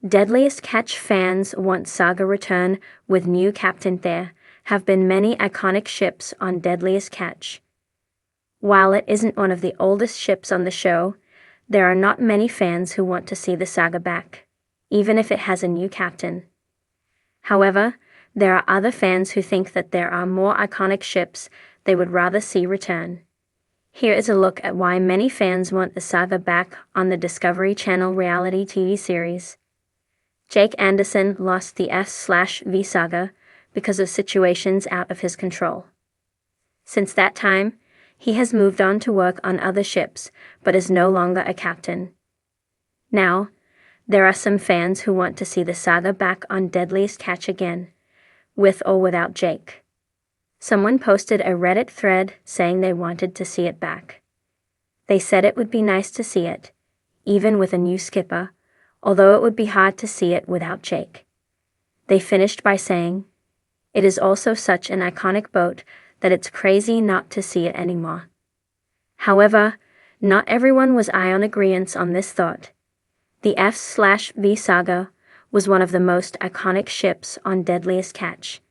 Deadliest Catch fans want Saga return with new captain. There have been many iconic ships on Deadliest Catch. While it isn't one of the oldest ships on the show, there are not many fans who want to see the Saga back, even if it has a new captain. However, there are other fans who think that there are more iconic ships they would rather see return. Here is a look at why many fans want the Saga back on the Discovery Channel reality TV series. Jake Anderson lost the F/V Saga because of situations out of his control. Since that time, he has moved on to work on other ships, but is no longer a captain. Now, there are some fans who want to see the Saga back on Deadliest Catch again, with or without Jake. Someone posted a Reddit thread saying they wanted to see it back. They said it would be nice to see it, even with a new skipper, although it would be hard to see it without Jake. They finished by saying, "It is also such an iconic boat that it's crazy not to see it anymore." However, not everyone was on agreement on this thought. The F/V Saga was one of the most iconic ships on Deadliest Catch.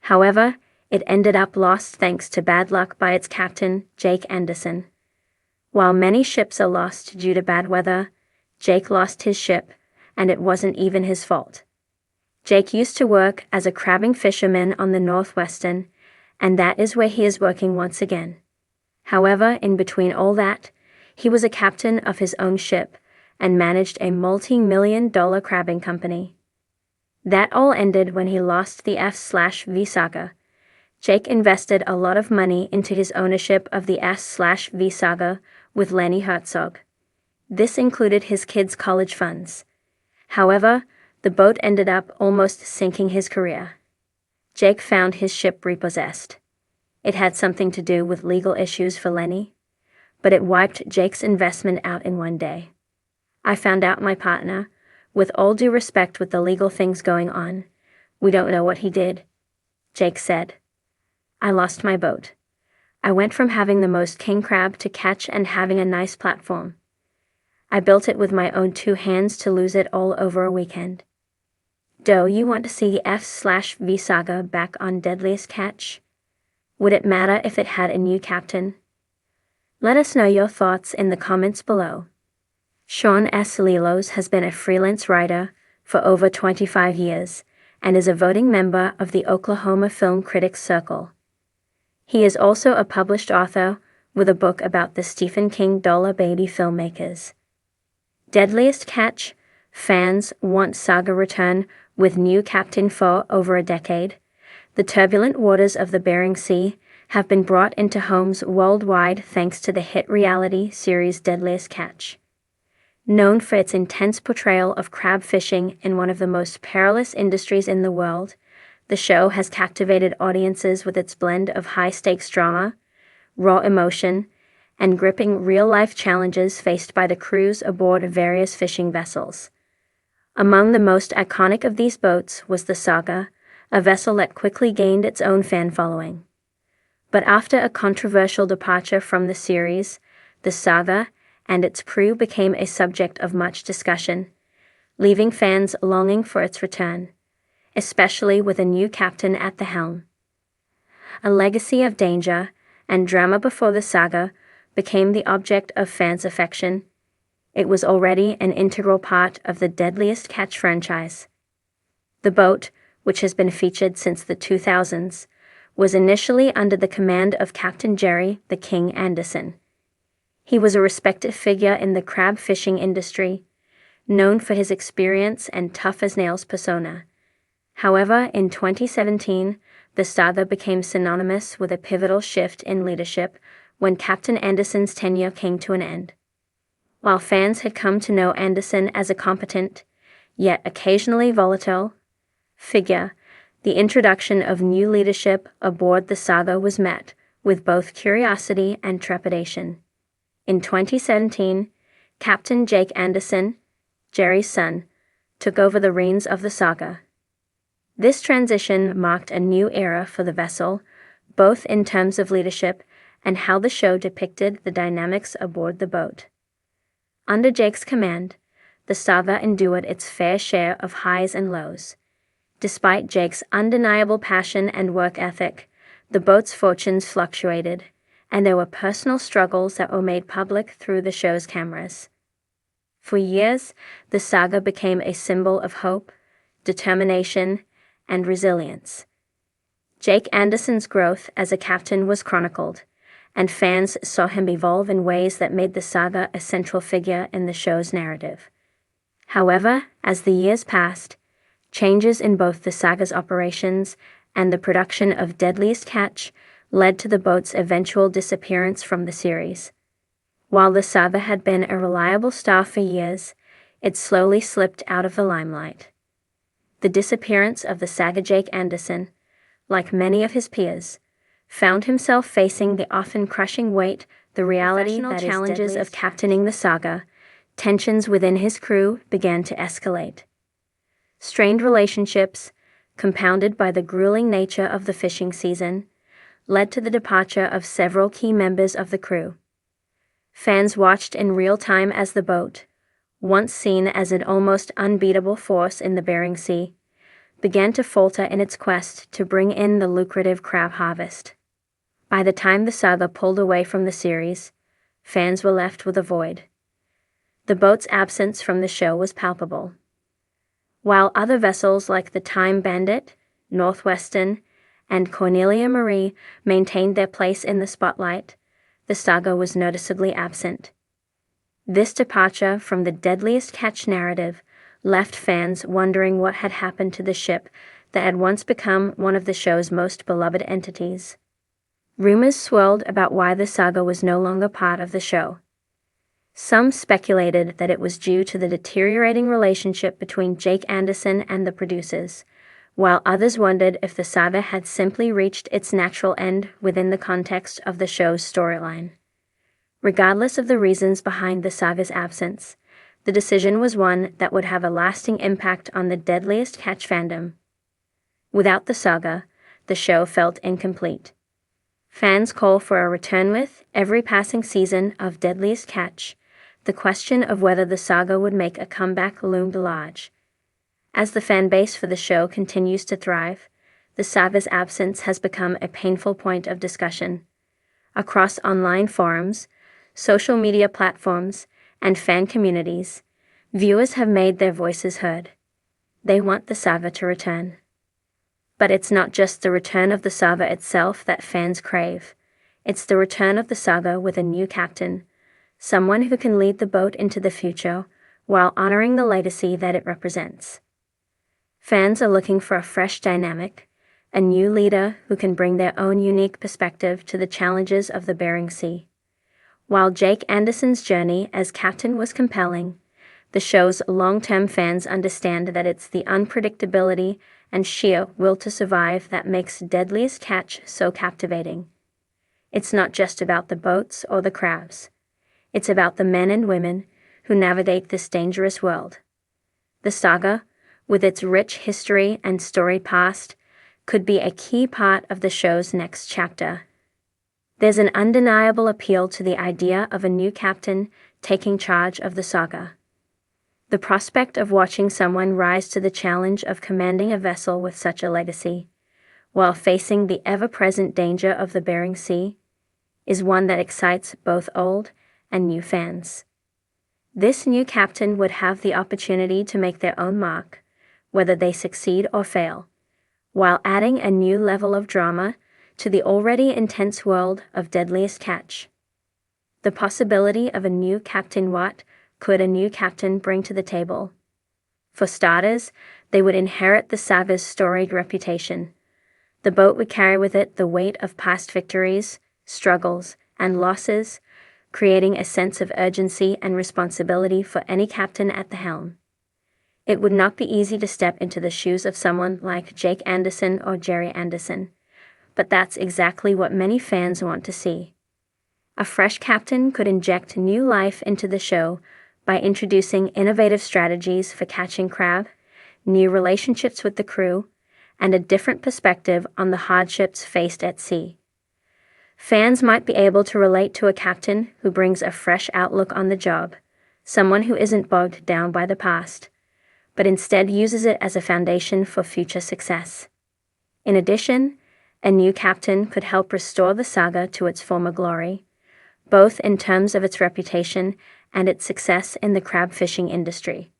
However, it ended up lost thanks to bad luck by its captain, Jake Anderson. While many ships are lost due to bad weather, Jake lost his ship, and it wasn't even his fault. Jake used to work as a crabbing fisherman on the Northwestern, and that is where he is working once again. However, in between all that, he was a captain of his own ship and managed a multi-million-dollar crabbing company. That all ended when he lost the F/V Saga. Jake invested a lot of money into his ownership of the F/V Saga with Lenny Herzog. This included his kids' college funds. However, the boat ended up almost sinking his career. Jake found his ship repossessed. It had something to do with legal issues for Lenny, but it wiped Jake's investment out in one day. "I found out my partner, with all due respect with the legal things going on, we don't know what he did," Jake said. "I lost my boat. I went from having the most king crab to catch and having a nice platform. I built it with my own two hands to lose it all over a weekend." Do you want to see the F/V Saga back on Deadliest Catch? Would it matter if it had a new captain? Let us know your thoughts in the comments below. Sean S. Lilos has been a freelance writer for over 25 years and is a voting member of the Oklahoma Film Critics Circle. He is also a published author with a book about the Stephen King Dollar Baby filmmakers. Deadliest Catch fans want Saga return with new captain for over a decade. The turbulent waters of the Bering Sea have been brought into homes worldwide thanks to the hit reality series Deadliest Catch. Known for its intense portrayal of crab fishing in one of the most perilous industries in the world, the show has captivated audiences with its blend of high-stakes drama, raw emotion, and gripping real-life challenges faced by the crews aboard various fishing vessels. Among the most iconic of these boats was the Saga, a vessel that quickly gained its own fan following. But after a controversial departure from the series, the Saga and its crew became a subject of much discussion, leaving fans longing for its return, especially with a new captain at the helm. A legacy of danger and drama before the Saga became the object of fans' affection. It was already an integral part of the Deadliest Catch franchise. The boat, which has been featured since the 2000s, was initially under the command of Captain Jerry the King Anderson. He was a respected figure in the crab fishing industry, known for his experience and tough-as-nails persona. However, in 2017, the Saga became synonymous with a pivotal shift in leadership when Captain Anderson's tenure came to an end. While fans had come to know Anderson as a competent, yet occasionally volatile, figure, the introduction of new leadership aboard the Saga was met with both curiosity and trepidation. In 2017, Captain Jake Anderson, Jerry's son, took over the reins of the Saga. This transition marked a new era for the vessel, both in terms of leadership and how the show depicted the dynamics aboard the boat. Under Jake's command, the saga endured its fair share of highs and lows. Despite Jake's undeniable passion and work ethic, the boat's fortunes fluctuated, and there were personal struggles that were made public through the show's cameras. For years, the saga became a symbol of hope, determination, and resilience. Jake Anderson's growth as a captain was chronicled, and fans saw him evolve in ways that made the saga a central figure in the show's narrative. However, as the years passed, changes in both the saga's operations and the production of Deadliest Catch led to the boat's eventual disappearance from the series. While the saga had been a reliable star for years, it slowly slipped out of the limelight. The disappearance of the saga Jake Anderson, like many of his peers, found himself facing the often crushing weight, the reality that challenges of captaining the saga. Tensions within his crew began to escalate. Strained relationships, compounded by the grueling nature of the fishing season, led to the departure of several key members of the crew. Fans watched in real time as the boat, once seen as an almost unbeatable force in the Bering Sea, began to falter in its quest to bring in the lucrative crab harvest. By the time the saga pulled away from the series, fans were left with a void. The boat's absence from the show was palpable. While other vessels like the Time Bandit, Northwestern, and Cornelia Marie maintained their place in the spotlight, the saga was noticeably absent. This departure from the Deadliest Catch narrative left fans wondering what had happened to the ship that had once become one of the show's most beloved entities. Rumors swirled about why the saga was no longer part of the show. Some speculated that it was due to the deteriorating relationship between Jake Anderson and the producers, while others wondered if the saga had simply reached its natural end within the context of the show's storyline. Regardless of the reasons behind the saga's absence, the decision was one that would have a lasting impact on the Deadliest Catch fandom. Without the saga, the show felt incomplete. Fans call for a return with every passing season of Deadliest Catch. The question of whether the saga would make a comeback loomed large. As the fan base for the show continues to thrive, the saga's absence has become a painful point of discussion. Across online forums, social media platforms, and fan communities, viewers have made their voices heard. They want the saga to return. But it's not just the return of the saga itself that fans crave. It's the return of the saga with a new captain, someone who can lead the boat into the future while honoring the legacy that it represents. Fans are looking for a fresh dynamic, a new leader who can bring their own unique perspective to the challenges of the Bering Sea. While Jake Anderson's journey as captain was compelling, the show's long-term fans understand that it's the unpredictability and sheer will to survive that makes Deadliest Catch so captivating. It's not just about the boats or the crabs. It's about the men and women who navigate this dangerous world. The saga, with its rich history and storied past, could be a key part of the show's next chapter. There's an undeniable appeal to the idea of a new captain taking charge of the saga. The prospect of watching someone rise to the challenge of commanding a vessel with such a legacy, while facing the ever-present danger of the Bering Sea, is one that excites both old and new fans. This new captain would have the opportunity to make their own mark, whether they succeed or fail, while adding a new level of drama to the already intense world of Deadliest Catch. The possibility of a new captain. What could a new captain bring to the table? For starters, they would inherit the saga's storied reputation. The boat would carry with it the weight of past victories, struggles, and losses, creating a sense of urgency and responsibility for any captain at the helm. It would not be easy to step into the shoes of someone like Jake Anderson or Jerry Anderson, but that's exactly what many fans want to see. A fresh captain could inject new life into the show by introducing innovative strategies for catching crab, new relationships with the crew, and a different perspective on the hardships faced at sea. Fans might be able to relate to a captain who brings a fresh outlook on the job, someone who isn't bogged down by the past, but instead uses it as a foundation for future success. In addition, a new captain could help restore the saga to its former glory, both in terms of its reputation and its success in the crab fishing industry.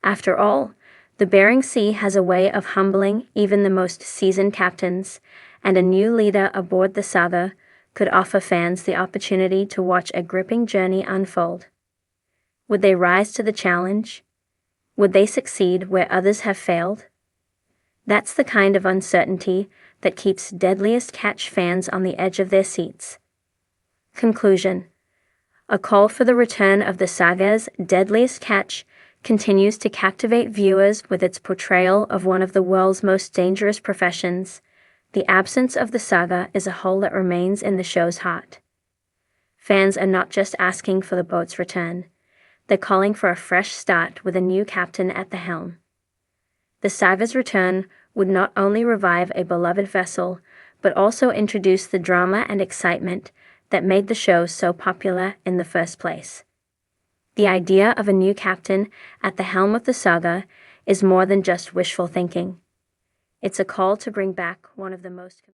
After all, the Bering Sea has a way of humbling even the most seasoned captains, and a new leader aboard the Saga could offer fans the opportunity to watch a gripping journey unfold. Would they rise to the challenge? Would they succeed where others have failed? That's the kind of uncertainty that keeps Deadliest Catch fans on the edge of their seats. Conclusion: a call for the return of the Saga's Deadliest Catch continues to captivate viewers with its portrayal of one of the world's most dangerous professions. The absence of the saga is a hole that remains in the show's heart. Fans are not just asking for the boat's return, they're calling for a fresh start with a new captain at the helm. The saga's return would not only revive a beloved vessel, but also introduce the drama and excitement that made the show so popular in the first place. The idea of a new captain at the helm of the saga is more than just wishful thinking. It's a call to bring back one of the most